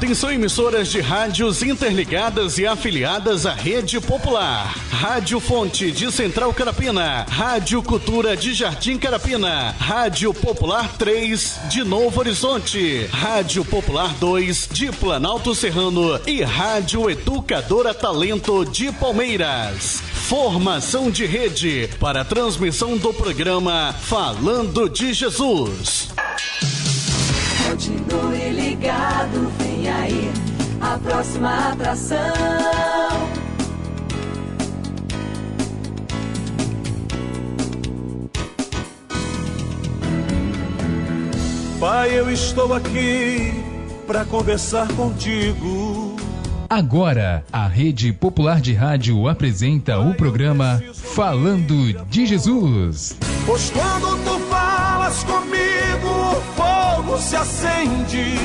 Atenção, emissoras de rádios interligadas e afiliadas à Rede Popular. Rádio Fonte de Central Carapina, Rádio Cultura de Jardim Carapina, Rádio Popular 3 de Novo Horizonte, Rádio Popular 2 de Planalto Serrano e Rádio Educadora Talento de Palmeiras. Formação de rede para a transmissão do programa Falando de Jesus. Continue ligado, vem aí a próxima atração. Pai, eu estou aqui para conversar contigo. Agora, a Rede Popular de Rádio apresenta o programa Falando de Jesus. Pois quando tu falas comigo, o fogo se acende.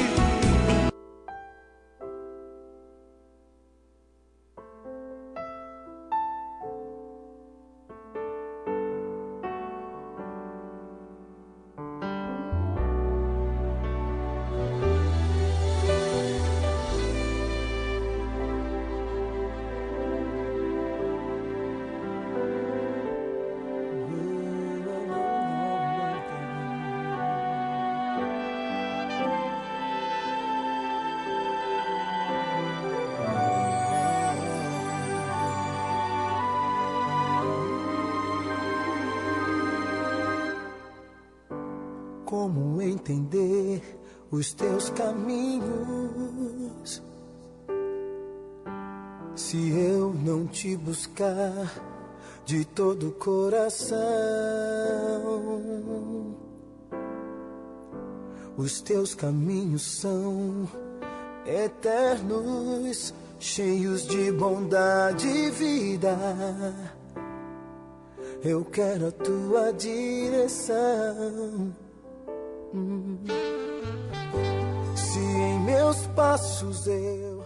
Como entender os teus caminhos, se eu não te buscar de todo o coração? Os teus caminhos são eternos, cheios de bondade e vida. Eu quero a tua direção. Se em meus passos eu...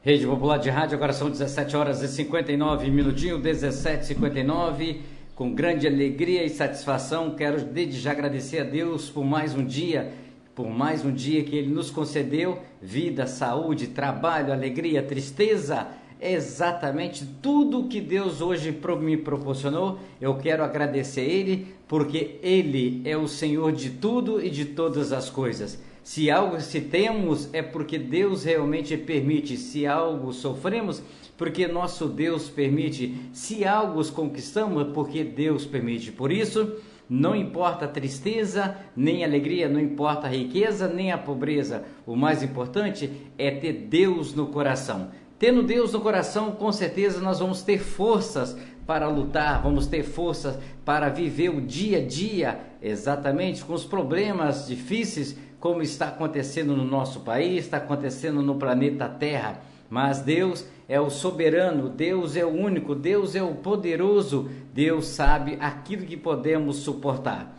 Rede Popular de Rádio, agora são 17 horas e 59 minutinhos, 17h59. Com grande alegria e satisfação, quero desde já agradecer a Deus por mais um dia que Ele nos concedeu, vida, saúde, trabalho, alegria, tristeza, exatamente tudo que Deus hoje me proporcionou. Eu quero agradecer a Ele, porque Ele é o Senhor de tudo e de todas as coisas. Se temos, é porque Deus realmente permite. Se algo sofremos, porque nosso Deus permite. Se algo conquistamos, é porque Deus permite. Por isso, não importa a tristeza, nem a alegria, não importa a riqueza, nem a pobreza. O mais importante é ter Deus no coração. Tendo Deus no coração, com certeza nós vamos ter forças para lutar, vamos ter forças para viver o dia a dia, exatamente com os problemas difíceis, como está acontecendo no nosso país, está acontecendo no planeta Terra. Mas Deus é o soberano, Deus é o único, Deus é o poderoso, Deus sabe aquilo que podemos suportar.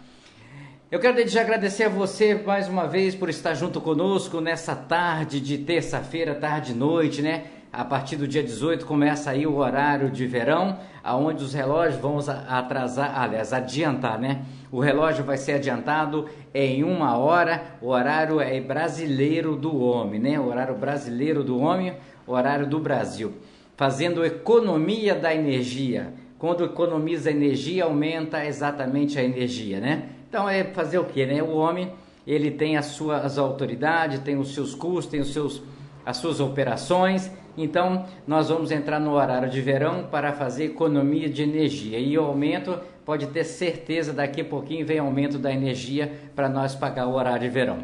Eu quero desde já agradecer a você mais uma vez por estar junto conosco nessa tarde de terça-feira, tarde e noite, né? A partir do dia 18 começa aí o horário de verão, aonde os relógios vão adiantar, né? O relógio vai ser adiantado em 1 hora, o horário é brasileiro do homem, né? O horário brasileiro do homem, o horário do Brasil. Fazendo economia da energia. Quando economiza energia, aumenta exatamente a energia, né? Então é fazer o quê, né? O homem, ele tem as suas autoridades, tem os seus custos, tem as suas operações. Então, nós vamos entrar no horário de verão para fazer economia de energia. E o aumento, pode ter certeza, daqui a pouquinho vem aumento da energia para nós pagar o horário de verão.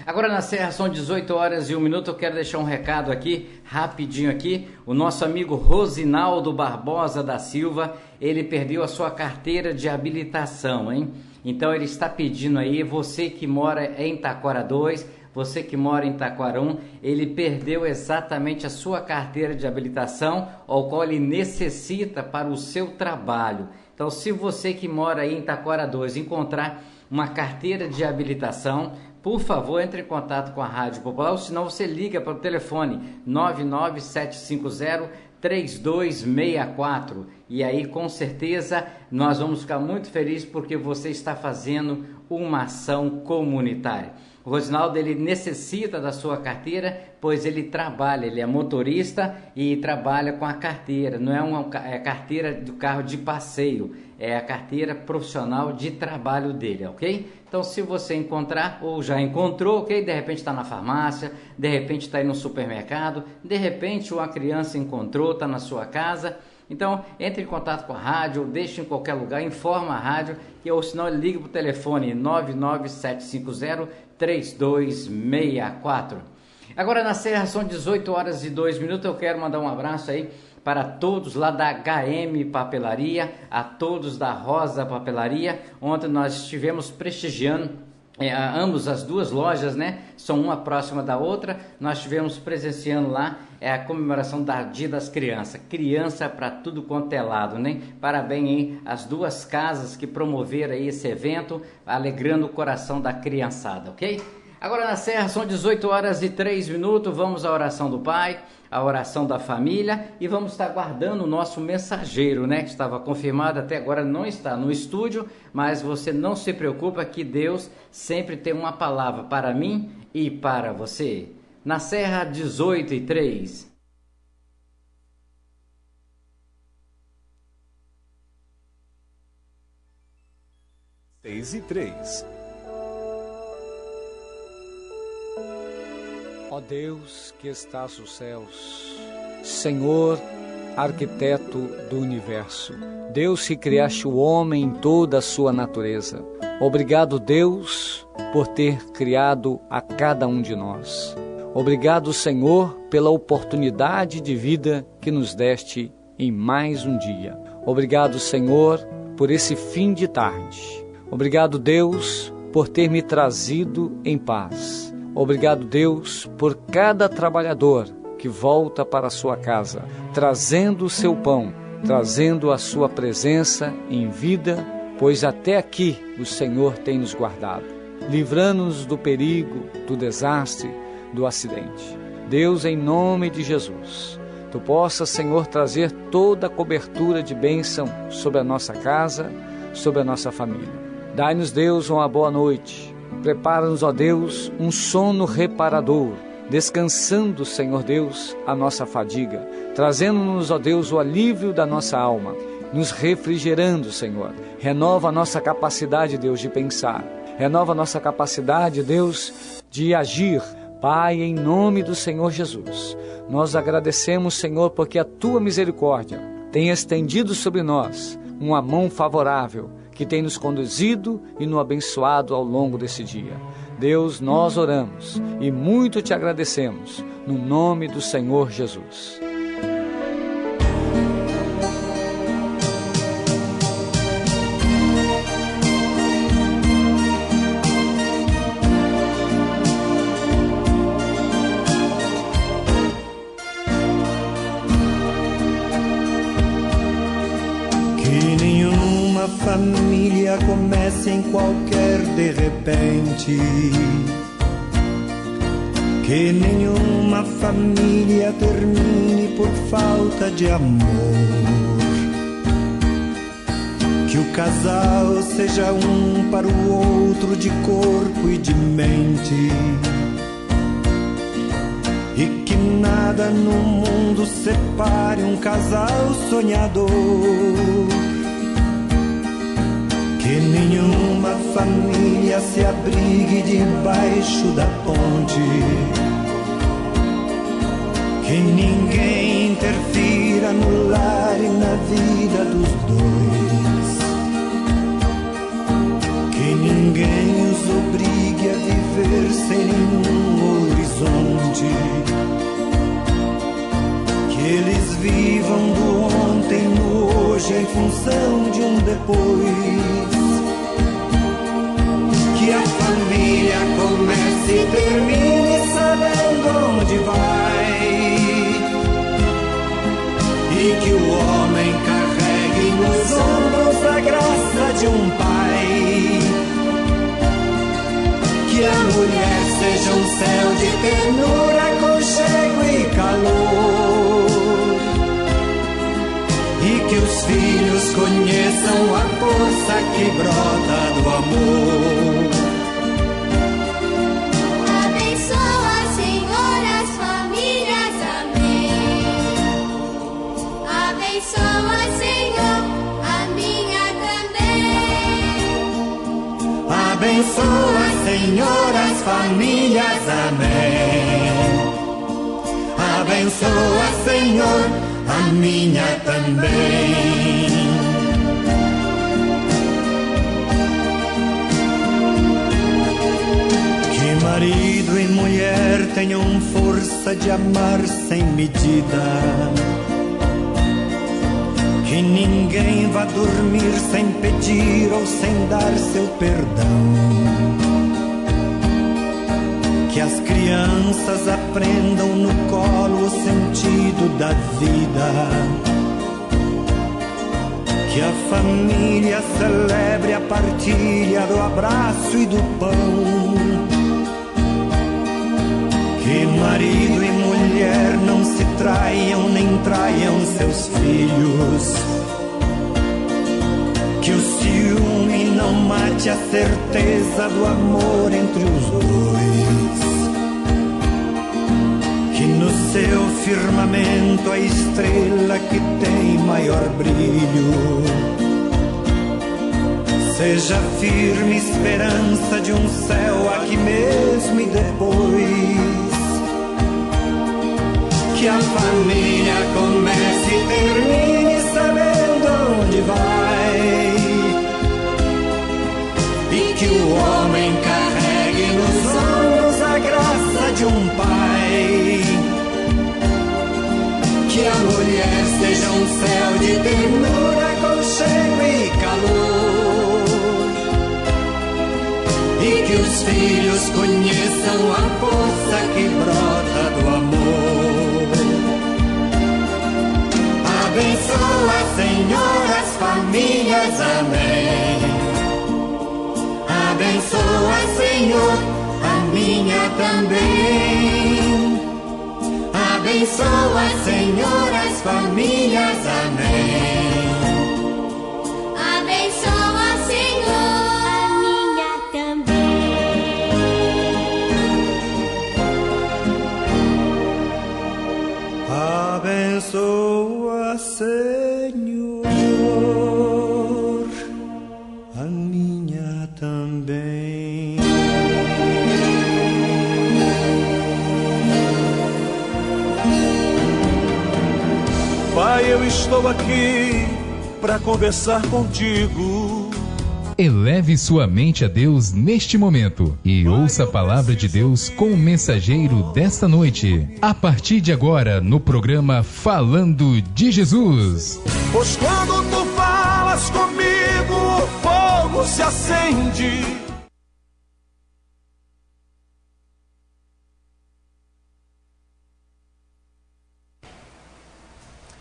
Agora na Serra são 18 horas e 1 minuto, eu quero deixar um recado aqui, rapidinho aqui. O nosso amigo Rosinaldo Barbosa da Silva, ele perdeu a sua carteira de habilitação, hein? Então ele está pedindo aí, você que mora em Taquara 2, você que mora em Taquara 1, ele perdeu exatamente a sua carteira de habilitação, ao qual ele necessita para o seu trabalho. Então, se você que mora aí em Taquara 2 encontrar uma carteira de habilitação, por favor, entre em contato com a Rádio Popular, ou senão você liga para o telefone 99750 3264. E aí, com certeza, nós vamos ficar muito felizes porque você está fazendo uma ação comunitária. O Rosinaldo, ele necessita da sua carteira, pois ele trabalha, ele é motorista e trabalha com a carteira. Não é uma carteira do carro de passeio, é a carteira profissional de trabalho dele, ok? Então, se você encontrar ou já encontrou, ok? De repente está na farmácia, de repente está aí no supermercado, de repente uma criança encontrou, está na sua casa. Então, entre em contato com a rádio, ou deixe em qualquer lugar, informa a rádio, ou senão ligue para o telefone 99750-3264. Agora na Serra são 18 horas e 2 minutos, eu quero mandar um abraço aí para todos lá da HM Papelaria, a todos da Rosa Papelaria. Ontem nós estivemos prestigiando ambos as duas lojas, né? São uma próxima da outra. Nós estivemos presenciando lá a comemoração da Dia das Crianças. Criança para tudo quanto é lado, né? Parabéns aí às duas casas que promoveram aí esse evento, alegrando o coração da criançada, ok? Agora na Serra são 18 horas e 3 minutos, vamos à oração do Pai, a oração da família e vamos estar guardando o nosso mensageiro, né? Que estava confirmado, até agora não está no estúdio, mas você não se preocupa que Deus sempre tem uma palavra para mim e para você. Na Serra 18 e 3. E 3. Ó Deus que estás nos céus, Senhor, arquiteto do universo, Deus que criaste o homem em toda a sua natureza. Obrigado, Deus, por ter criado a cada um de nós. Obrigado, Senhor, pela oportunidade de vida que nos deste em mais um dia. Obrigado, Senhor, por esse fim de tarde. Obrigado, Deus, por ter me trazido em paz. Obrigado, Deus, por cada trabalhador que volta para a sua casa, trazendo o seu pão, trazendo a sua presença em vida, pois até aqui o Senhor tem nos guardado, livrando-nos do perigo, do desastre, do acidente. Deus, em nome de Jesus, Tu possas, Senhor, trazer toda a cobertura de bênção sobre a nossa casa, sobre a nossa família. Dai-nos, Deus, uma boa noite. Prepara-nos, ó Deus, um sono reparador, descansando, Senhor Deus, a nossa fadiga, trazendo-nos, ó Deus, o alívio da nossa alma, nos refrigerando, Senhor. Renova a nossa capacidade, Deus, de pensar. Renova a nossa capacidade, Deus, de agir. Pai, em nome do Senhor Jesus, nós agradecemos, Senhor, porque a Tua misericórdia tem estendido sobre nós uma mão favorável, que tem nos conduzido e nos abençoado ao longo desse dia. Deus, nós oramos e muito Te agradecemos, no nome do Senhor Jesus. Família comece em qualquer de repente, que nenhuma família termine por falta de amor, que o casal seja um para o outro de corpo e de mente, e que nada no mundo separe um casal sonhador. Que nenhuma família se abrigue debaixo da ponte, que ninguém interfira no lar e na vida dos dois, que ninguém os obrigue a viver sem nenhum horizonte, que eles vivam do ontem no hoje em função de um depois. Que a família comece e termine sabendo onde vai, e que o homem carregue nos ombros a graça de um pai, que a mulher seja um céu de ternura, aconchego e calor, filhos conheçam a força que brota do amor. Abençoa, Senhor, as famílias, amém. Abençoa, Senhor, a minha também. Abençoa, Senhor, as famílias, amém. Abençoa, Senhor, a minha também. Que marido e mulher tenham força de amar sem medida. Que ninguém vá dormir sem pedir ou sem dar seu perdão. Que as crianças aprendam no colo o sentido da vida. Que a família celebre a partilha do abraço e do pão. Que marido e mulher não se traiam nem traiam seus filhos. Que o ciúme não mate a certeza do amor entre os dois. Que no seu firmamento a estrela que tem maior brilho seja firme esperança de um céu aqui mesmo e depois. Que a família comece e termine sabendo onde vai. E que o homem carregue nos ombros a graça de um pai. Que a mulher seja um céu de ternura, aconchego e calor. E que os filhos conheçam a força que brota do amor. Abençoa, Senhor, as famílias, amém. Abençoa, Senhor, a minha também. Abençoa, Senhor, as famílias, amém. Abençoa, Senhor, a minha também. Abençoa, Senhor, a minha também. Pai, eu estou aqui para conversar contigo. Eleve sua mente a Deus neste momento e ouça a palavra de Deus com o mensageiro desta noite. A partir de agora, no programa Falando de Jesus. Pois quando tu falas comigo, o fogo se acende.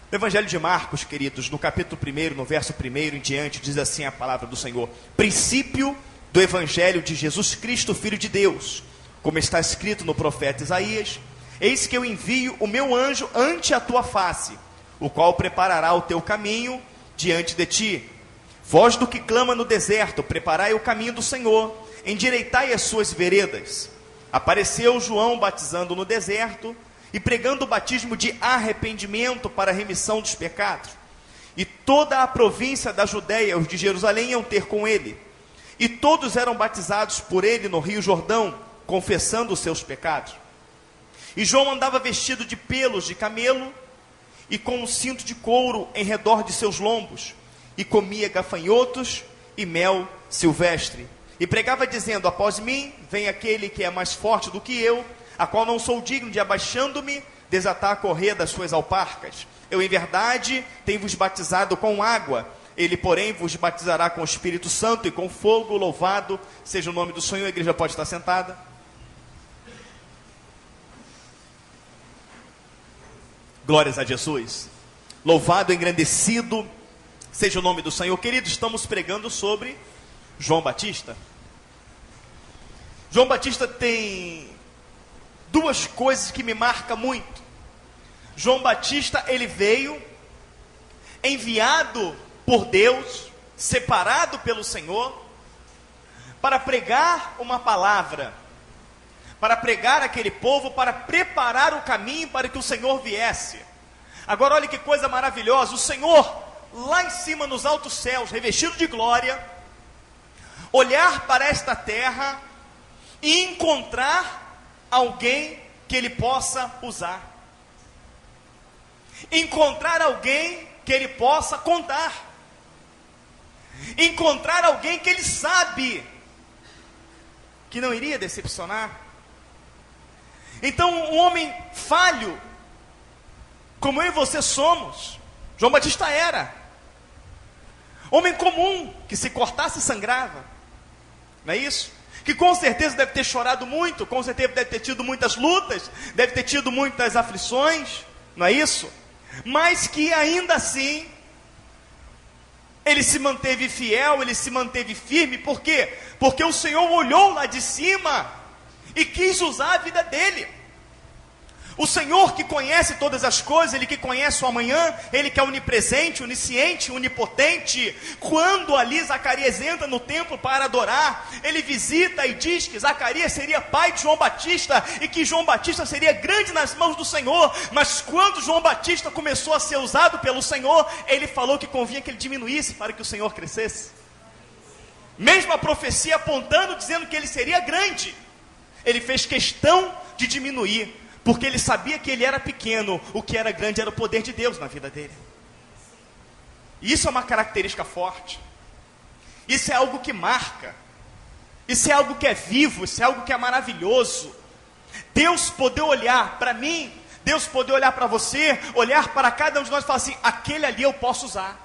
No Evangelho de Marcos, queridos, no capítulo 1, no verso 1 em diante, diz assim a palavra do Senhor: princípio do Evangelho de Jesus Cristo, Filho de Deus, como está escrito no profeta Isaías: eis que eu envio o meu anjo ante a tua face, o qual preparará o teu caminho diante de ti. Voz do que clama no deserto, preparai o caminho do Senhor, endireitai as suas veredas. Apareceu João batizando no deserto e pregando o batismo de arrependimento para a remissão dos pecados. E toda a província da Judéia e os de Jerusalém iam ter com ele. E todos eram batizados por ele no rio Jordão, confessando os seus pecados. E João andava vestido de pelos de camelo e com um cinto de couro em redor de seus lombos, e comia gafanhotos e mel silvestre. E pregava dizendo: após mim vem aquele que é mais forte do que eu, a qual não sou digno de, abaixando-me, desatar a correia das suas alparcas. Eu, em verdade, tenho-vos batizado com água. Ele, porém, vos batizará com o Espírito Santo e com fogo. Louvado seja o nome do Senhor. A igreja pode estar sentada. Glórias a Jesus. Louvado, engrandecido seja o nome do Senhor. Queridos, estamos pregando sobre João Batista. João Batista tem duas coisas que me marcam muito. João Batista, ele veio enviado por Deus, separado pelo Senhor, para pregar uma palavra, para pregar aquele povo, para preparar o caminho para que o Senhor viesse. Agora olha que coisa maravilhosa, o Senhor, lá em cima nos altos céus, revestido de glória, olhar para esta terra e encontrar alguém que Ele possa usar, encontrar alguém que Ele possa contar, encontrar alguém que Ele sabe que não iria decepcionar. Então um homem falho, como eu e você somos, João Batista era homem comum, que se cortasse sangrava, não é isso? Que com certeza deve ter chorado muito, com certeza deve ter tido muitas lutas, deve ter tido muitas aflições, não é isso? Mas que ainda assim, ele se manteve fiel, ele se manteve firme. Por quê? Porque o Senhor olhou lá de cima e quis usar a vida dele. O Senhor que conhece todas as coisas, Ele que conhece o amanhã, Ele que é onipresente, onisciente, onipotente. Quando ali Zacarias entra no templo para adorar, ele visita e diz que Zacarias seria pai de João Batista e que João Batista seria grande nas mãos do Senhor. Mas quando João Batista começou a ser usado pelo Senhor, ele falou que convinha que ele diminuísse para que o Senhor crescesse. Mesmo a profecia apontando, dizendo que ele seria grande, ele fez questão de diminuir, porque ele sabia que ele era pequeno, o que era grande era o poder de Deus na vida dele. E isso é uma característica forte, isso é algo que marca, isso é algo que é vivo, isso é algo que é maravilhoso. Deus poder olhar para mim, Deus poder olhar para você, olhar para cada um de nós e falar assim: aquele ali eu posso usar.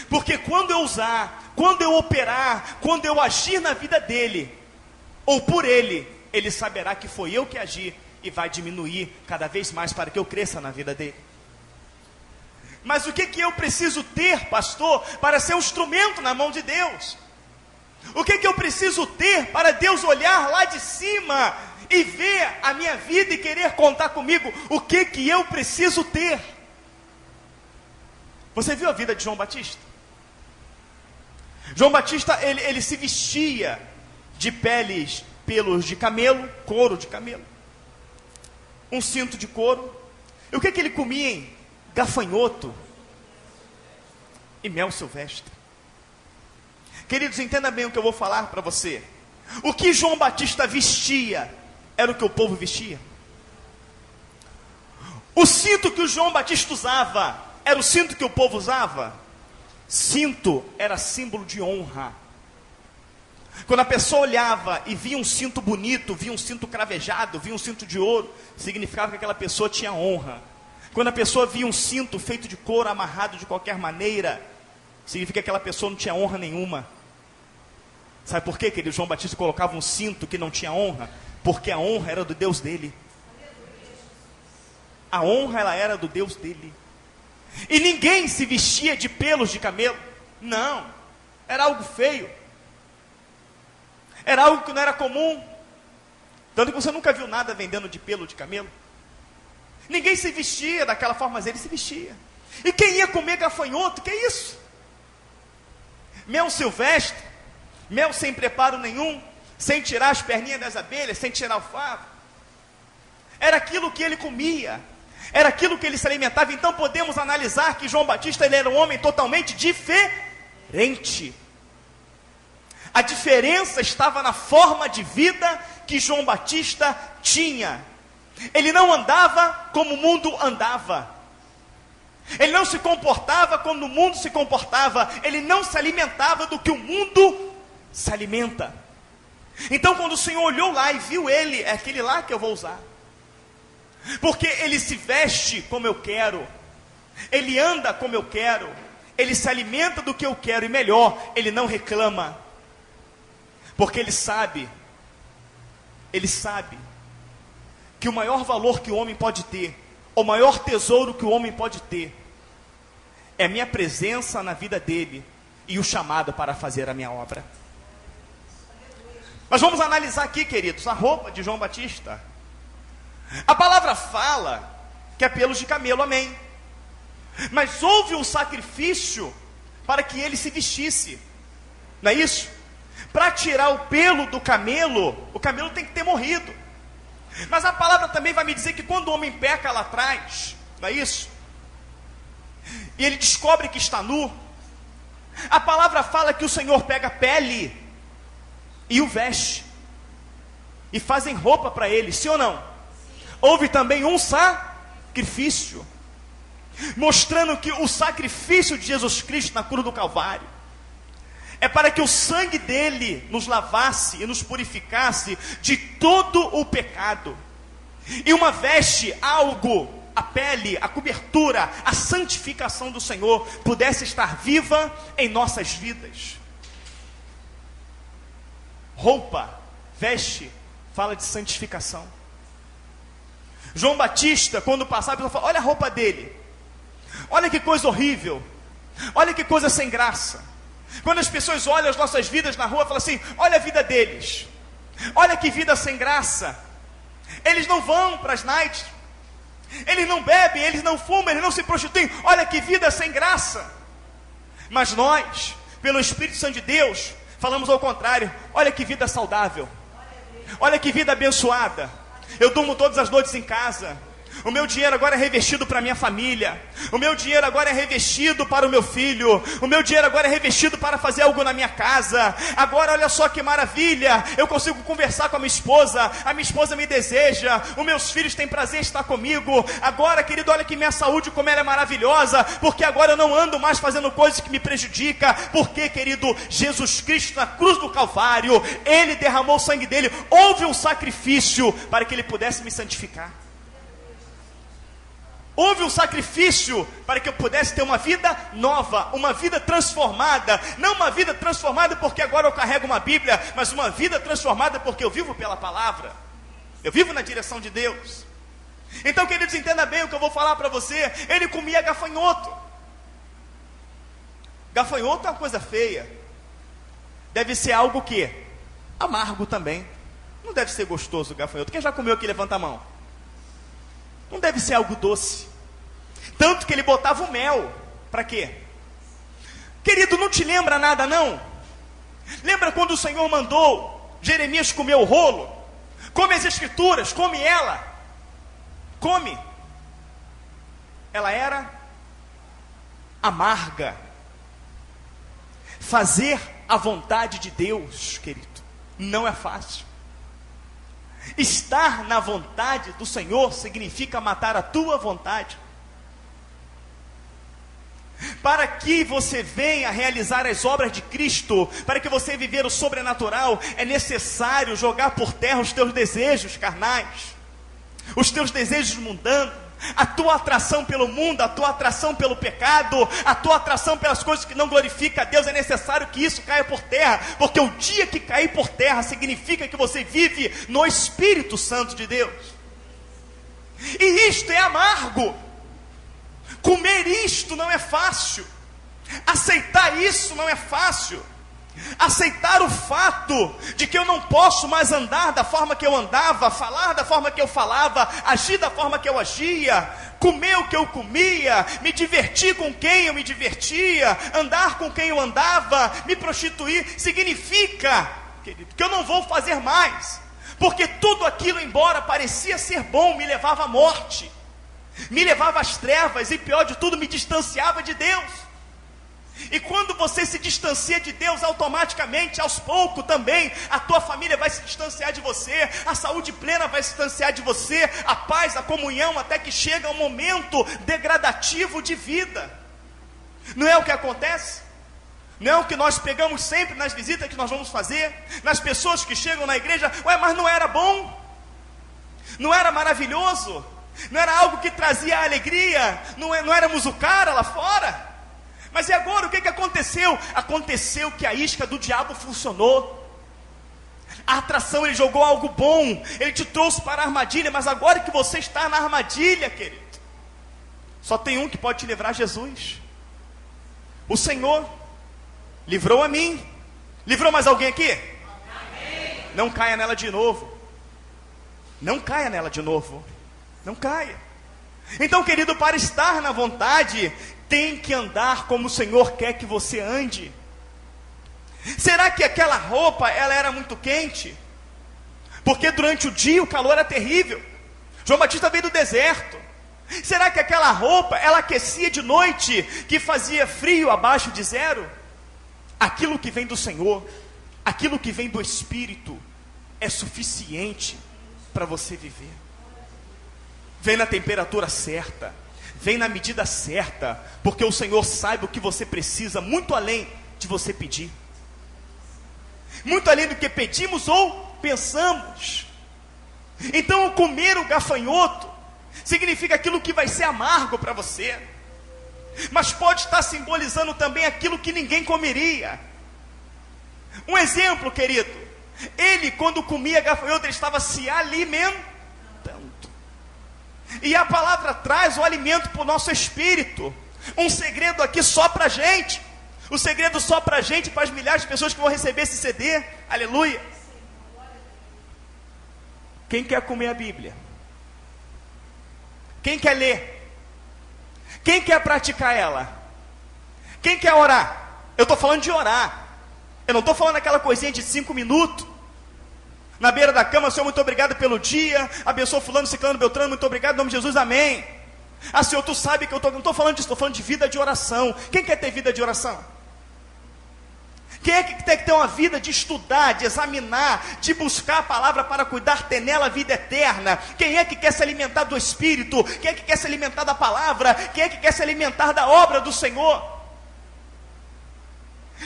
Porque quando eu usar, quando eu operar, quando eu agir na vida dele, ou por ele, ele saberá que foi eu que agi, e vai diminuir cada vez mais para que eu cresça na vida dele. Mas o que eu preciso ter, pastor, para ser um instrumento na mão de Deus? O que eu preciso ter para Deus olhar lá de cima e ver a minha vida e querer contar comigo? O que eu preciso ter? Você viu a vida de João Batista? João Batista, ele se vestia de pelos de camelo, couro de camelo, um cinto de couro. E o que ele comia, hein? Gafanhoto e mel silvestre. Queridos, entenda bem o que eu vou falar para você. O que João Batista vestia era o que o povo vestia. O cinto que o João Batista usava era o cinto que o povo usava. Cinto era símbolo de honra. Quando a pessoa olhava e via um cinto bonito, via um cinto cravejado, via um cinto de ouro, significava que aquela pessoa tinha honra. Quando a pessoa via um cinto feito de couro, amarrado de qualquer maneira, significa que aquela pessoa não tinha honra nenhuma. Sabe por quê, querido? João Batista colocava um cinto que não tinha honra? Porque a honra era do Deus dele. A honra, ela era do Deus dele. E ninguém se vestia de pelos de camelo. Não, era algo feio. Era algo que não era comum. Tanto que você nunca viu nada vendendo de pelo de camelo. Ninguém se vestia daquela forma, mas ele se vestia. E quem ia comer gafanhoto? Que é isso? Mel silvestre, mel sem preparo nenhum, sem tirar as perninhas das abelhas, sem tirar o favo. Era aquilo que ele comia, era aquilo que ele se alimentava. Então podemos analisar que João Batista, ele era um homem totalmente diferente. A diferença estava na forma de vida que João Batista tinha. Ele não andava como o mundo andava. Ele não se comportava como o mundo se comportava. Ele não se alimentava do que o mundo se alimenta. Então quando o Senhor olhou lá e viu ele, é aquele lá que eu vou usar. Porque ele se veste como eu quero. Ele anda como eu quero. Ele se alimenta do que eu quero. E melhor, ele não reclama. Porque ele sabe que o maior valor que o homem pode ter, o maior tesouro que o homem pode ter, é a minha presença na vida dele e o chamado para fazer a minha obra. Mas vamos analisar aqui, queridos, a roupa de João Batista. A palavra fala que é pelos de camelo, amém. mas houve um sacrifício para que ele se vestisse, não é isso? Para tirar o pelo do camelo, o camelo tem que ter morrido. Mas a palavra também vai me dizer que quando o homem peca lá atrás, não é isso? E ele descobre que está nu, a palavra fala que o Senhor pega a pele e o veste, e fazem roupa para ele, sim ou não? Sim. Houve também um sacrifício, mostrando que o sacrifício de Jesus Cristo na cruz do Calvário é para que o sangue dele nos lavasse e nos purificasse de todo o pecado. E uma veste, algo, a pele, a cobertura, a santificação do Senhor pudesse estar viva em nossas vidas. Roupa, veste, fala de santificação. João Batista, quando passava, a pessoa fala: olha a roupa dele, olha que coisa horrível, olha que coisa sem graça. Quando as pessoas olham as nossas vidas na rua, falam assim: olha a vida deles, olha que vida sem graça. Eles não vão para as nights, eles não bebem, eles não fumam, eles não se prostituem, olha que vida sem graça. Mas nós, pelo Espírito Santo de Deus, falamos ao contrário: olha que vida saudável, olha que vida abençoada. Eu durmo todas as noites em casa, o meu dinheiro agora é revestido para minha família, o meu dinheiro agora é revestido para o meu filho, o meu dinheiro agora é revestido para fazer algo na minha casa. Agora olha só que maravilha, eu consigo conversar com a minha esposa me deseja, os meus filhos têm prazer em estar comigo. Agora, querido, olha que minha saúde, como ela é maravilhosa, porque agora eu não ando mais fazendo coisas que me prejudicam. Porque, querido, Jesus Cristo na cruz do Calvário, ele derramou o sangue dele, houve um sacrifício para que ele pudesse me santificar. Houve um sacrifício para que eu pudesse ter uma vida nova, uma vida transformada. Não uma vida transformada porque agora eu carrego uma Bíblia, mas uma vida transformada porque eu vivo pela palavra. Eu vivo na direção de Deus. Então, queridos, entenda bem o que eu vou falar para você. Ele comia gafanhoto. Gafanhoto é uma coisa feia. Deve ser algo o quê? Amargo também. Não deve ser gostoso o gafanhoto. Quem já comeu aqui, levanta a mão. Não deve ser algo doce. Tanto que ele botava o mel. Para quê? Querido, não te lembra nada não? Lembra quando o Senhor mandou Jeremias comer o rolo? Come as escrituras, come ela. Come. Ela era amarga. Fazer a vontade de Deus, querido, não é fácil. Estar na vontade do Senhor significa matar a tua vontade. Para que você venha realizar as obras de Cristo, para que você viver o sobrenatural, é necessário jogar por terra os teus desejos carnais, os teus desejos mundanos, a tua atração pelo mundo, a tua atração pelo pecado, a tua atração pelas coisas que não glorificam a Deus. É necessário que isso caia por terra, porque o dia que cair por terra significa que você vive no Espírito Santo de Deus. E isto é amargo. Comer isto não é fácil. Aceitar isso não é fácil. Aceitar o fato de que eu não posso mais andar da forma que eu andava, falar da forma que eu falava, agir da forma que eu agia, comer o que eu comia, me divertir com quem eu me divertia, andar com quem eu andava, me prostituir, significa, querido, que eu não vou fazer mais, porque tudo aquilo, embora parecia ser bom, me levava à morte, me levava às trevas e, pior de tudo, me distanciava de Deus. E quando você se distancia de Deus, automaticamente, aos poucos também, a tua família vai se distanciar de você, a saúde plena vai se distanciar de você, a paz, a comunhão, até que chega um momento degradativo de vida. Não é o que acontece? Não é o que nós pegamos sempre nas visitas que nós vamos fazer, nas pessoas que chegam na igreja? Ué, mas não era bom? Não era maravilhoso? Não era algo que trazia alegria? Não éramos o cara lá fora? Mas e agora, o que aconteceu? Aconteceu que a isca do diabo funcionou. A atração, ele jogou algo bom, ele te trouxe para a armadilha, mas agora que você está na armadilha, querido, só tem um que pode te livrar: Jesus. O Senhor livrou a mim. Livrou mais alguém aqui? Amém. Não caia nela de novo. Não caia nela de novo. Não caia. Então, querido, para estar na vontade, tem que andar como o Senhor quer que você ande. Será que aquela roupa, ela era muito quente? Porque durante o dia o calor era terrível. João Batista veio do deserto. Será que aquela roupa, ela aquecia de noite, que fazia frio abaixo de zero? Aquilo que vem do Senhor, aquilo que vem do Espírito, é suficiente para você viver. Vem na temperatura certa, vem na medida certa, porque o Senhor sabe o que você precisa, muito além de você pedir. Muito além do que pedimos ou pensamos. Então, comer o gafanhoto significa aquilo que vai ser amargo para você, mas pode estar simbolizando também aquilo que ninguém comeria. Um exemplo, querido, ele quando comia gafanhoto, ele estava se alimentando, e a palavra traz o alimento para o nosso espírito. Um segredo aqui só para a gente, o segredo só para a gente, para as milhares de pessoas que vão receber esse CD, aleluia. Quem quer comer a Bíblia? Quem quer ler? Quem quer praticar ela? Quem quer orar? Eu estou falando de orar. Eu não estou falando aquela coisinha de 5 minutos. Na beira da cama, Senhor, muito obrigado pelo dia. Abençoa fulano, ciclano, beltrano, muito obrigado, em nome de Jesus, amém. Ah, Senhor, tu sabe que eu não estou falando disso, estou falando de vida de oração. Quem quer ter vida de oração? Quem é que tem que ter uma vida de estudar, de examinar, de buscar a palavra para cuidar, ter nela a vida eterna? Quem é que quer se alimentar do Espírito? Quem é que quer se alimentar da palavra? Quem é que quer se alimentar da obra do Senhor?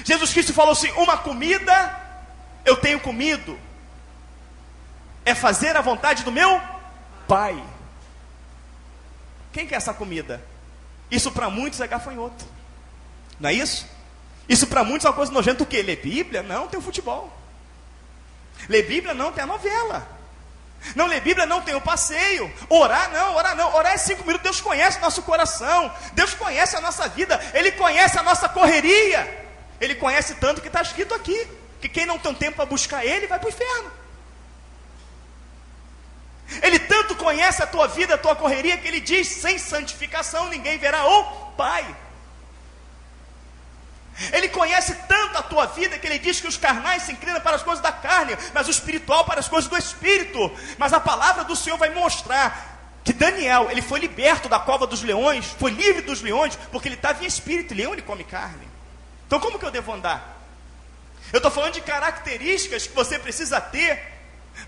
Jesus Cristo falou assim: uma comida eu tenho comido, é fazer a vontade do meu Pai. Quem quer essa comida? Isso para muitos é gafanhoto, não é isso? Isso para muitos é uma coisa nojenta. O quê? Ler Bíblia? Não, tem o futebol. Ler Bíblia? Não, tem a novela. Não, ler Bíblia? Não, tem o passeio. Orar? Não, orar não. Orar é 5 minutos. Deus conhece o nosso coração, Deus conhece a nossa vida, Ele conhece a nossa correria. Ele conhece tanto que está escrito aqui, que quem não tem tempo para buscar Ele, vai para o inferno. Ele tanto conhece a tua vida, a tua correria, que Ele diz: sem santificação ninguém verá o Pai. Ele conhece tanto a tua vida, que Ele diz que os carnais se inclinam para as coisas da carne, mas o espiritual para as coisas do Espírito. Mas a palavra do Senhor vai mostrar que Daniel, ele foi liberto da cova dos leões, foi livre dos leões, porque ele estava em espírito. Leão, ele come carne. Então como que eu devo andar? Eu estou falando de características que você precisa ter,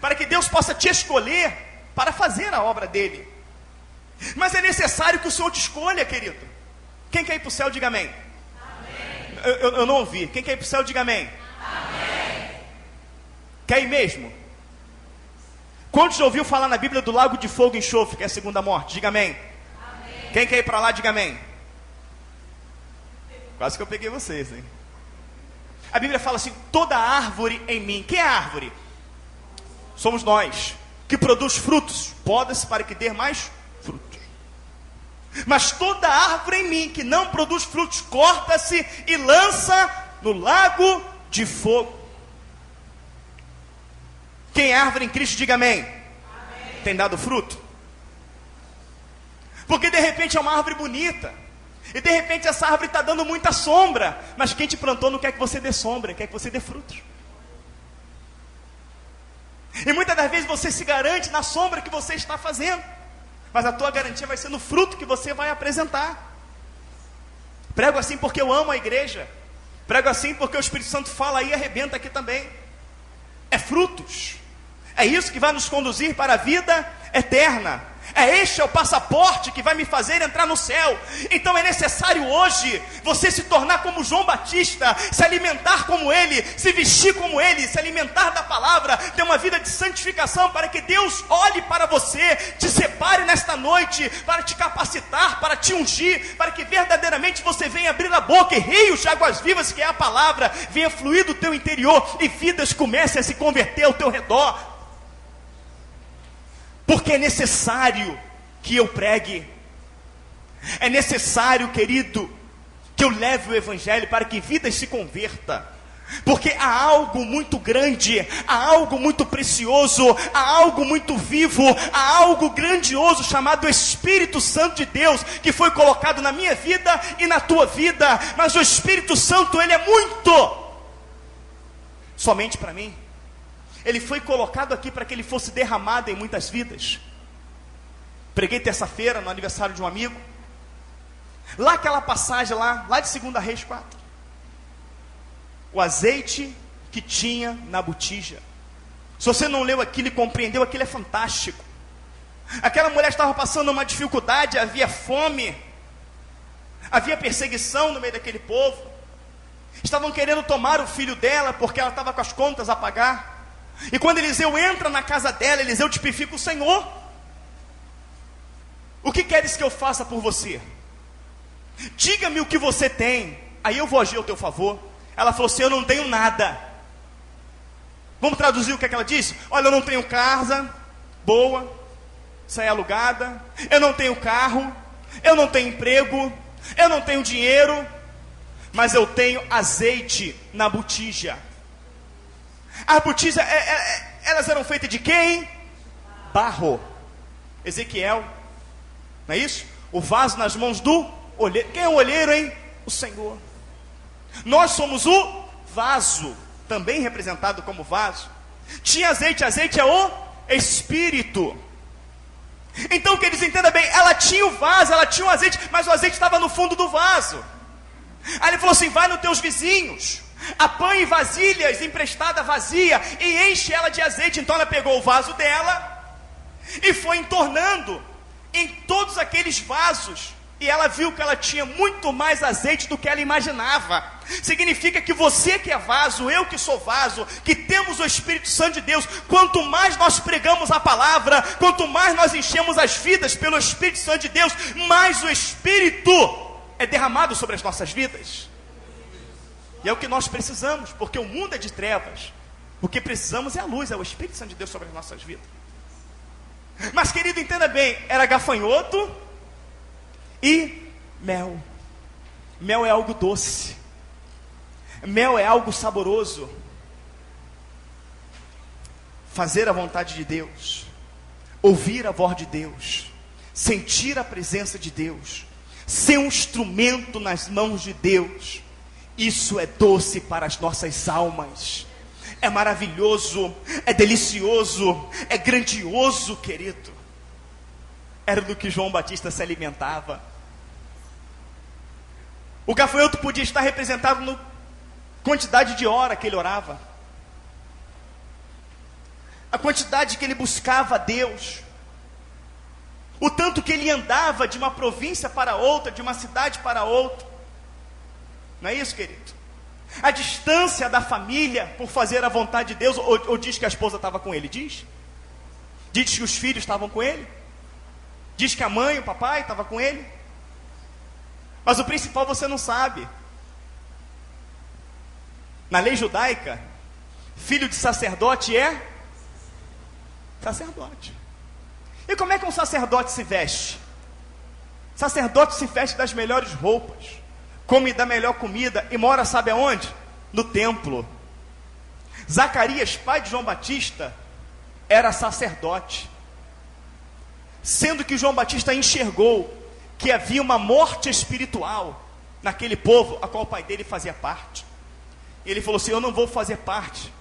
para que Deus possa te escolher para fazer a obra dEle. Mas é necessário que o Senhor te escolha, querido. Quem quer ir para o céu, diga amém. Eu não ouvi. Quem quer ir para o céu, diga amém. Amém. Quer ir mesmo? Quantos já ouviu falar na Bíblia do lago de fogo e enxofre, que é a segunda morte? Diga amém. Amém. Quem quer ir para lá, diga amém. Quase que eu peguei vocês, hein? A Bíblia fala assim: toda árvore em mim. Quem é a árvore? Somos nós. Que produz frutos, poda-se para que dê mais frutos. Mas toda árvore em mim que não produz frutos, corta-se e lança no lago de fogo. Quem é árvore em Cristo, diga amém. Amém. Tem dado fruto? Porque de repente é uma árvore bonita, e de repente essa árvore está dando muita sombra, mas quem te plantou não quer que você dê sombra, quer que você dê frutos. E muitas das vezes você se garante na sombra que você está fazendo, mas a tua garantia vai ser no fruto que você vai apresentar. Prego assim porque eu amo a igreja, prego assim porque o Espírito Santo fala aí e arrebenta aqui também. É frutos, é isso que vai nos conduzir para a vida eterna. Este é o passaporte que vai me fazer entrar no céu. Então é necessário hoje você se tornar como João Batista, se alimentar como ele, se vestir como ele, se alimentar da palavra, ter uma vida de santificação, para que Deus olhe para você, te separe nesta noite, para te capacitar, para te ungir, para que verdadeiramente você venha abrir a boca e rios de águas vivas, que é a palavra, venha fluir do teu interior e vidas comecem a se converter ao teu redor. Porque é necessário que eu pregue, é necessário, querido, que eu leve o Evangelho para que vidas se convertam. Porque há algo muito grande, há algo muito precioso, há algo muito vivo, há algo grandioso chamado Espírito Santo de Deus, que foi colocado na minha vida e na tua vida. Mas o Espírito Santo, ele é muito somente para mim. Ele foi colocado aqui para que ele fosse derramado em muitas vidas. Preguei terça-feira no aniversário de um amigo. Lá aquela passagem lá de 2 Reis 4. O azeite que tinha na botija. Se você não leu aquilo e compreendeu, aquilo é fantástico. Aquela mulher estava passando uma dificuldade, havia fome, havia perseguição no meio daquele povo. Estavam querendo tomar o filho dela, porque ela estava com as contas a pagar. E quando Eliseu entra na casa dela, Eliseu tipifica o Senhor. O que queres que eu faça por você? Diga-me o que você tem, aí eu vou agir ao teu favor. Ela falou assim: eu não tenho nada. Vamos traduzir o que é que ela disse? Olha, eu não tenho casa boa, isso aí é alugada. Eu não tenho carro, eu não tenho emprego, eu não tenho dinheiro, mas eu tenho azeite na botija. As botijas, elas eram feitas de quem? Barro. Ezequiel, não é isso? O vaso nas mãos do olheiro. Quem é o olheiro, hein? O Senhor. Nós somos o vaso, também representado como vaso. Tinha azeite, azeite é o Espírito. Então que eles entendam bem, ela tinha o vaso, ela tinha o azeite, mas o azeite estava no fundo do vaso. Aí ele falou assim: vai nos teus vizinhos, apanhe vasilhas emprestada vazia e enche ela de azeite. Então ela pegou o vaso dela e foi entornando em todos aqueles vasos. E ela viu que ela tinha muito mais azeite do que ela imaginava. Significa que você que é vaso, eu que sou vaso, que temos o Espírito Santo de Deus, quanto mais nós pregamos a palavra, quanto mais nós enchemos as vidas pelo Espírito Santo de Deus, mais o Espírito é derramado sobre as nossas vidas. E é o que nós precisamos, porque o mundo é de trevas. O que precisamos é a luz, é o Espírito Santo de Deus sobre as nossas vidas. Mas querido, entenda bem, era gafanhoto e mel. Mel é algo doce. Mel é algo saboroso. Fazer a vontade de Deus, ouvir a voz de Deus, sentir a presença de Deus, ser um instrumento nas mãos de Deus, isso é doce para as nossas almas. É maravilhoso, é delicioso, é grandioso, querido. Era do que João Batista se alimentava. O gafanhoto podia estar representado na quantidade de hora que ele orava, a quantidade que ele buscava a Deus, o tanto que ele andava de uma província para outra, de uma cidade para outra. Não é isso, querido? A distância da família por fazer a vontade de Deus. Ou diz que a esposa estava com ele? Diz que os filhos estavam com ele? Diz que a mãe, o papai estava com ele? Mas o principal você não sabe. Na lei judaica, filho de sacerdote é sacerdote. E como é que um sacerdote se veste? Sacerdote se veste das melhores roupas, come da melhor comida e mora sabe aonde? No templo. Zacarias, pai de João Batista, era sacerdote. Sendo que João Batista enxergou que havia uma morte espiritual naquele povo, a qual o pai dele fazia parte. E ele falou assim: eu não vou fazer parte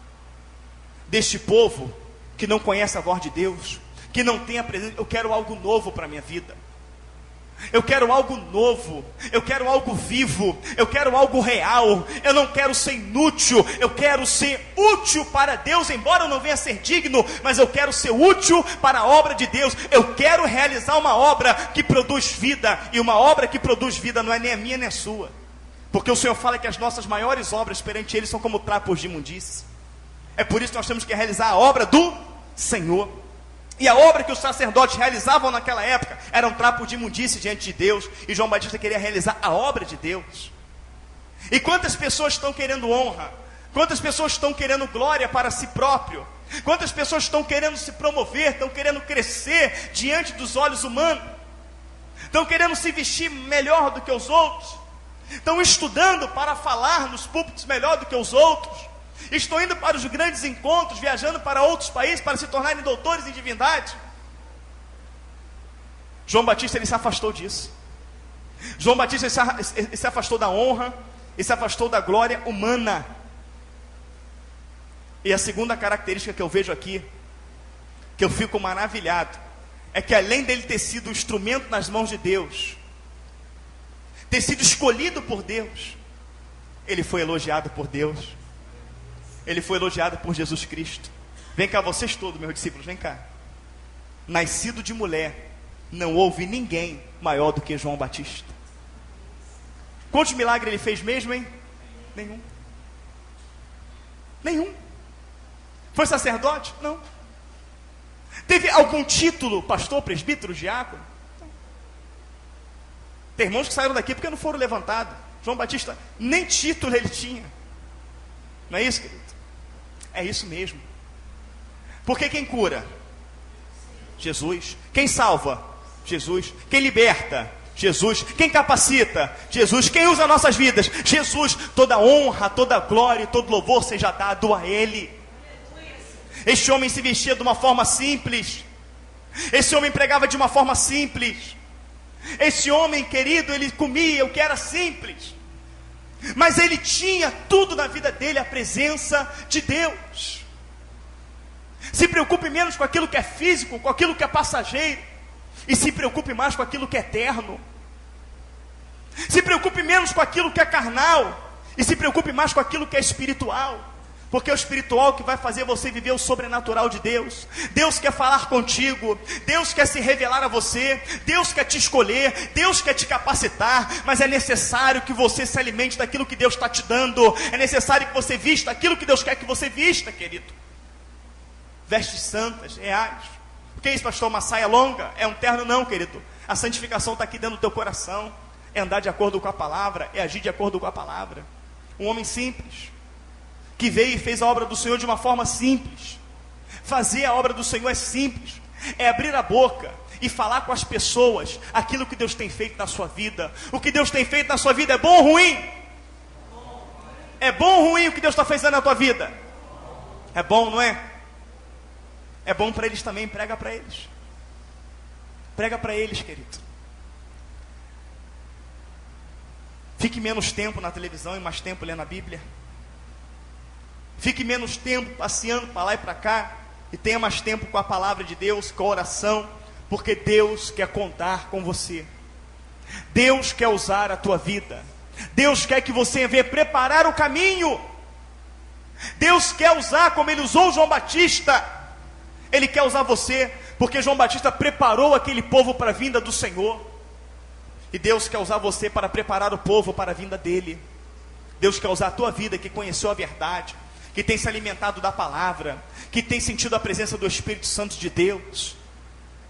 deste povo que não conhece a voz de Deus, que não tem a presença. Eu quero algo novo para a minha vida. Eu quero algo novo, eu quero algo vivo, eu quero algo real. Eu não quero ser inútil, eu quero ser útil para Deus. Embora eu não venha ser digno, mas eu quero ser útil para a obra de Deus. Eu quero realizar uma obra que produz vida. E uma obra que produz vida não é nem a minha nem a sua, porque o Senhor fala que as nossas maiores obras perante Ele são como trapos de imundície. É por isso que nós temos que realizar a obra do Senhor. E a obra que os sacerdotes realizavam naquela época era um trapo de imundície diante de Deus. E João Batista queria realizar a obra de Deus. E quantas pessoas estão querendo honra? Quantas pessoas estão querendo glória para si próprio? Quantas pessoas estão querendo se promover, estão querendo crescer diante dos olhos humanos? Estão querendo se vestir melhor do que os outros? estão estudando para falar nos púlpitos melhor do que os outros, estão indo para os grandes encontros, viajando para outros países para se tornarem doutores em divindade. João Batista, ele se afastou disso. João Batista ele se afastou da honra, ele se afastou da glória humana. E a segunda característica que eu vejo aqui, que eu fico maravilhado, é que além dele ter sido um instrumento nas mãos de Deus, ter sido escolhido por Deus, ele foi elogiado por Deus, ele foi elogiado por Jesus Cristo. Vem cá, vocês todos, meus discípulos, vem cá. Nascido de mulher, não houve ninguém maior do que João Batista. Quantos milagres ele fez mesmo, hein? Nenhum. Nenhum. Foi sacerdote? Não. Teve algum título, pastor, presbítero, diácono? Não. Tem irmãos que saíram daqui porque não foram levantados. João Batista, nem título ele tinha. Não é isso, querido? É isso mesmo. Porque quem cura? Jesus. Quem salva? Jesus. Quem liberta? Jesus. Quem capacita? Jesus. Quem usa nossas vidas? Jesus. Toda honra, toda glória e todo louvor seja dado a Ele. Este homem se vestia de uma forma simples. Esse homem pregava de uma forma simples. Esse homem, querido, ele comia o que era simples. Mas ele tinha tudo na vida dele, a presença de Deus. Se preocupe menos com aquilo que é físico, com aquilo que é passageiro, e se preocupe mais com aquilo que é eterno. Se preocupe menos com aquilo que é carnal, e se preocupe mais com aquilo que é espiritual. Porque é o espiritual que vai fazer você viver o sobrenatural de Deus. Deus quer falar contigo, Deus quer se revelar a você, Deus quer te escolher, Deus quer te capacitar, mas é necessário que você se alimente daquilo que Deus está te dando. É necessário que você vista aquilo que Deus quer que você vista, querido. Vestes santas, reais. O que é isso, pastor? Uma saia longa? É um terno? Não, querido. A santificação está aqui dentro do teu coração. É andar de acordo com a palavra, é agir de acordo com a palavra. Um homem simples, que veio e fez a obra do Senhor de uma forma simples. Fazer a obra do Senhor é simples. É abrir a boca e falar com as pessoas aquilo que Deus tem feito na sua vida. O que Deus tem feito na sua vida é bom ou ruim? É bom ou ruim o que Deus está fazendo na tua vida? É bom, não é? É bom para eles também, prega para eles. Prega para eles, querido. Fique menos tempo na televisão e mais tempo lendo a Bíblia. Fique menos tempo passeando para lá e para cá, e tenha mais tempo com a palavra de Deus, com a oração, porque Deus quer contar com você. Deus quer usar a tua vida. Deus quer que você venha preparar o caminho. Deus quer usar como Ele usou João Batista. Ele quer usar você, porque João Batista preparou aquele povo para a vinda do Senhor. E Deus quer usar você para preparar o povo para a vinda dEle. Deus quer usar a tua vida, que conheceu a verdade, que tem se alimentado da palavra, que tem sentido a presença do Espírito Santo de Deus.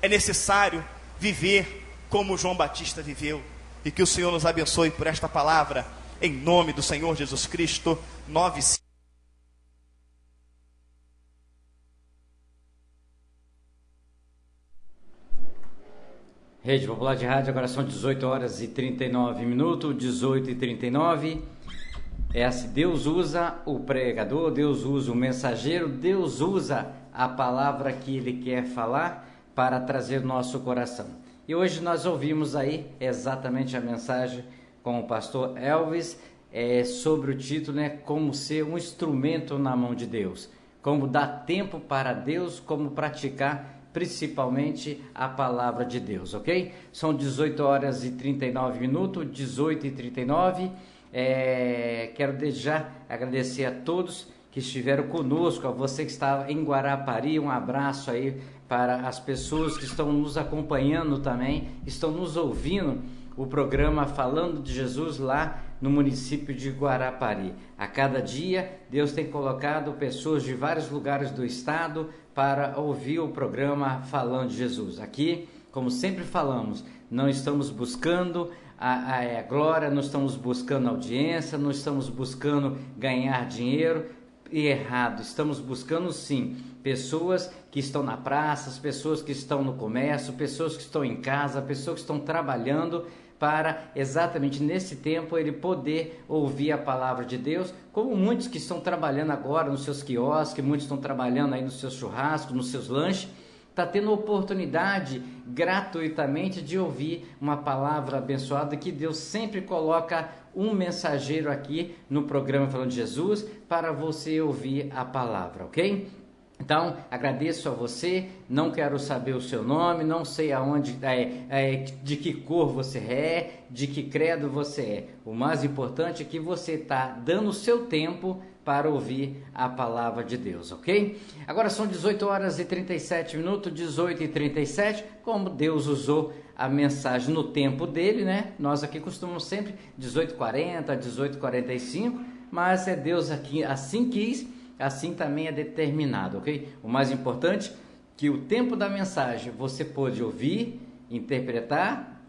É necessário viver como João Batista viveu. E que o Senhor nos abençoe por esta palavra, em nome do Senhor Jesus Cristo. 9:5. Rede Popular de Rádio, agora são 18 horas e 39 minutos, 18 e 39. É assim, Deus usa o pregador, Deus usa o mensageiro, Deus usa a palavra que Ele quer falar para trazer nosso coração. E hoje nós ouvimos aí exatamente a mensagem com o pastor Elvis, sobre o título, né, como ser um instrumento na mão de Deus. Como dar tempo para Deus, como praticar principalmente a palavra de Deus, ok? São 18 horas e 39 minutos, 18 e 39. Quero desde já agradecer a todos que estiveram conosco, a você que está em Guarapari, um abraço aí para as pessoas que estão nos acompanhando também, estão nos ouvindo o programa Falando de Jesus lá no município de Guarapari. A cada dia Deus tem colocado pessoas de vários lugares do estado para ouvir o programa Falando de Jesus. Aqui, como sempre falamos, não estamos buscando a glória, não estamos buscando audiência, não estamos buscando ganhar dinheiro, e errado, estamos buscando sim pessoas que estão na praça, pessoas que estão no comércio, pessoas que estão em casa, pessoas que estão trabalhando, para exatamente nesse tempo ele poder ouvir a palavra de Deus, como muitos que estão trabalhando agora nos seus quiosques, muitos estão trabalhando aí nos seus churrascos, nos seus lanches, está tendo oportunidade gratuitamente de ouvir uma palavra abençoada, que Deus sempre coloca um mensageiro aqui no programa Falando de Jesus para você ouvir a palavra, ok? Então, agradeço a você, não quero saber o seu nome, não sei aonde, de que cor você é, de que credo você é. O mais importante é que você está dando o seu tempo para ouvir a palavra de Deus, ok? Agora são 18 horas e 37 minutos, 18 e 37, como Deus usou a mensagem no tempo dele, né? Nós aqui costumamos sempre 18h40, 18h45, mas é Deus aqui assim quis, assim também é determinado, ok? O mais importante é que o tempo da mensagem você pôde ouvir, interpretar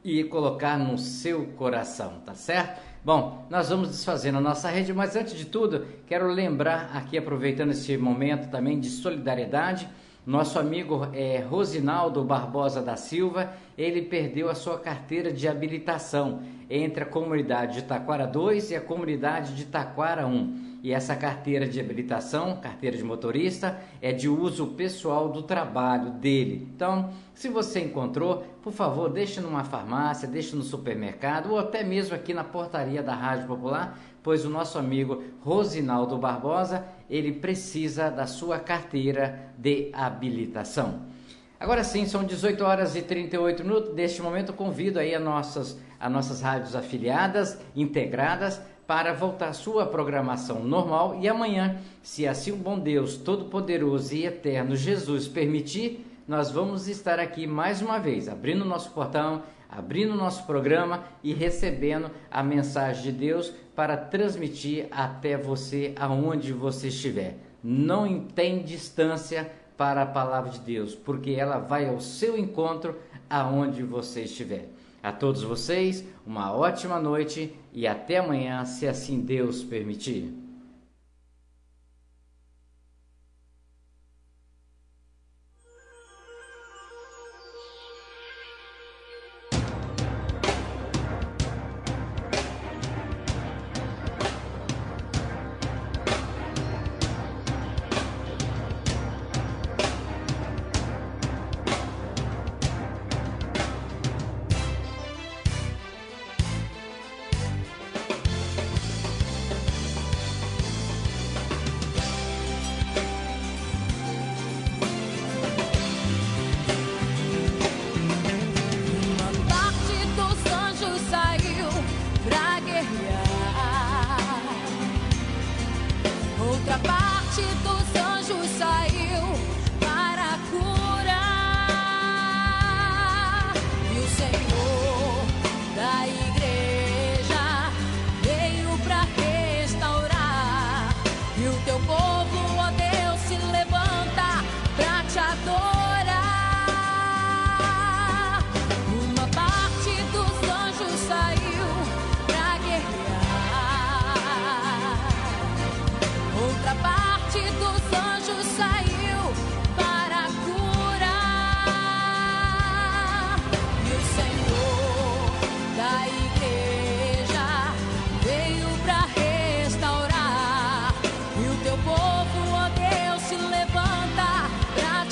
e colocar no seu coração, tá certo? Bom, nós vamos desfazendo a nossa rede, mas antes de tudo, quero lembrar aqui, aproveitando esse momento também de solidariedade, nosso amigo Rosinaldo Barbosa da Silva, ele perdeu a sua carteira de habilitação entre a comunidade de Taquara 2 e a comunidade de Taquara 1. E essa carteira de habilitação, carteira de motorista, é de uso pessoal do trabalho dele. Então, se você encontrou, por favor, deixe numa farmácia, deixe no supermercado ou até mesmo aqui na portaria da Rádio Popular, pois o nosso amigo Rosinaldo Barbosa, ele precisa da sua carteira de habilitação. Agora sim, são 18 horas e 38 minutos. Neste momento, eu convido aí as nossas rádios afiliadas, integradas, para voltar à sua programação normal, e amanhã, se assim o bom Deus Todo-Poderoso e Eterno Jesus permitir, nós vamos estar aqui mais uma vez, abrindo o nosso portão, abrindo o nosso programa e recebendo a mensagem de Deus para transmitir até você aonde você estiver. Não tem distância para a palavra de Deus, porque ela vai ao seu encontro aonde você estiver. A todos vocês, uma ótima noite e até amanhã, se assim Deus permitir.